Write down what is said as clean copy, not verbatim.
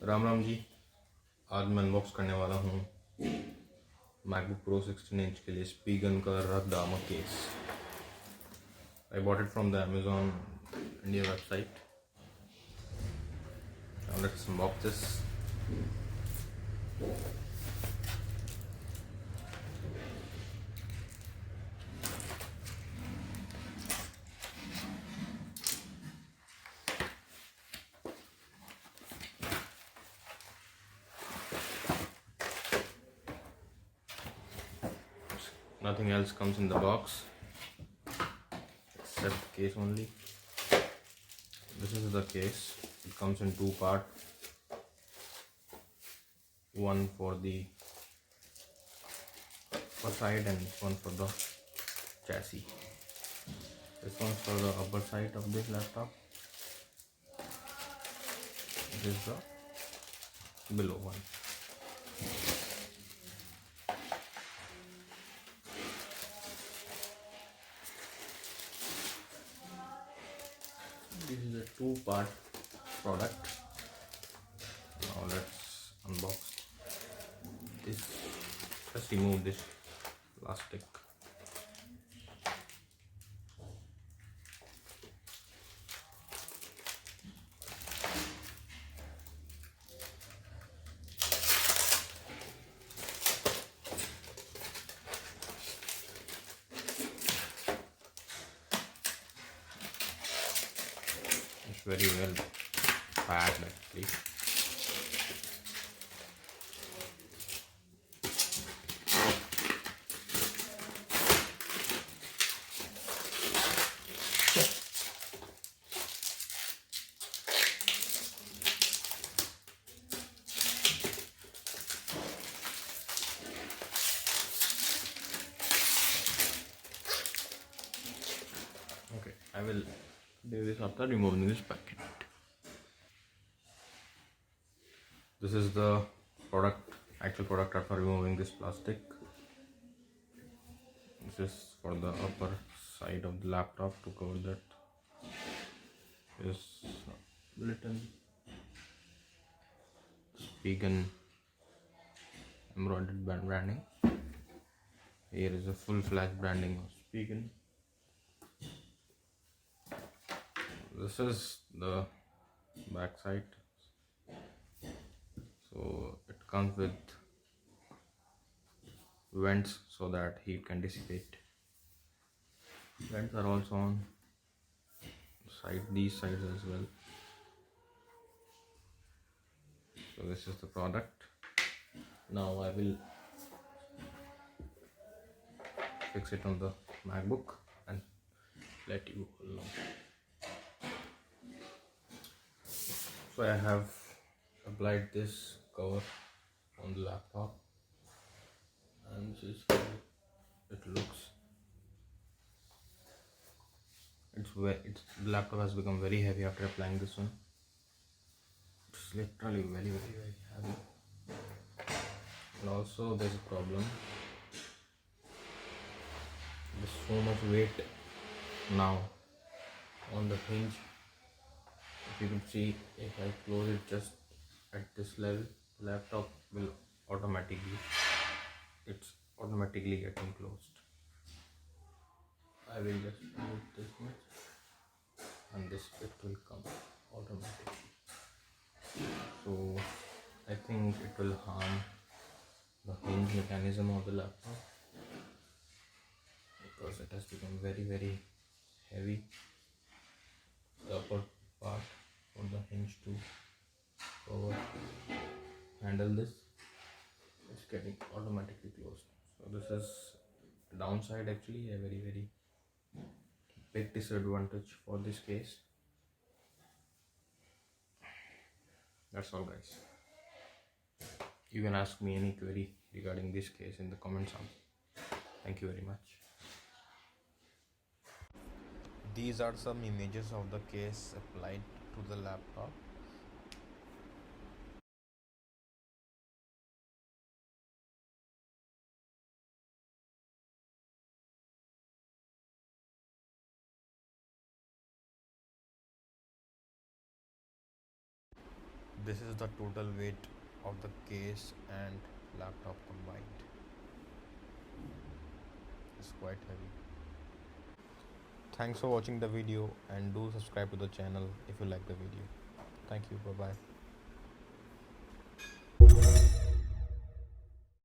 राम राम जी। आज मैं अनबॉक्स करने वाला हूँ मैकबुक प्रो 16 इंच के लिए स्पीगन का रफ दामा case. I bought it from the Amazon India website. Now let's unbox this. Nothing else comes in the box except the case only. This is the case. It comes in two parts. One for the upper side and one for the chassis. This one's for the upper side of this laptop. This is the below one. This is a two-part product. Now let's unbox this. Let's remove this plastic. It's very well packed actually. Okay, I will do this after removing this packet. This is the actual product after removing this plastic. This is for the upper side of the laptop to cover that. This little Spigen embroidered branding. Here is a full-fledged branding of Spigen. This is the back side. So it comes with vents so that heat can dissipate. Vents are also on these sides as well. So this is the product. Now I will fix it on the MacBook and let you along. So I have applied this cover on the laptop, and this is how it looks. The laptop has become very heavy after applying this one. It's literally very heavy. And also there's a problem. There's so much weight now on the hinge. If you can see, if I close it just at this level, the laptop will it's automatically getting closed. I will just move this much and this bit will come automatically. So I think it will harm the hinge mechanism of the laptop because it has become very heavy. The upper part for the hinge to handle this is getting automatically closed. So this is downside, actually a very big disadvantage for this case. That's all, guys. You can ask me any query regarding this case in the comments. Thank you very much. These are some images of the case applied to the laptop. This is the total weight of the case and laptop combined. It's quite heavy. Thanks for watching the video and do subscribe to the channel if you like the video. Thank you. Bye bye.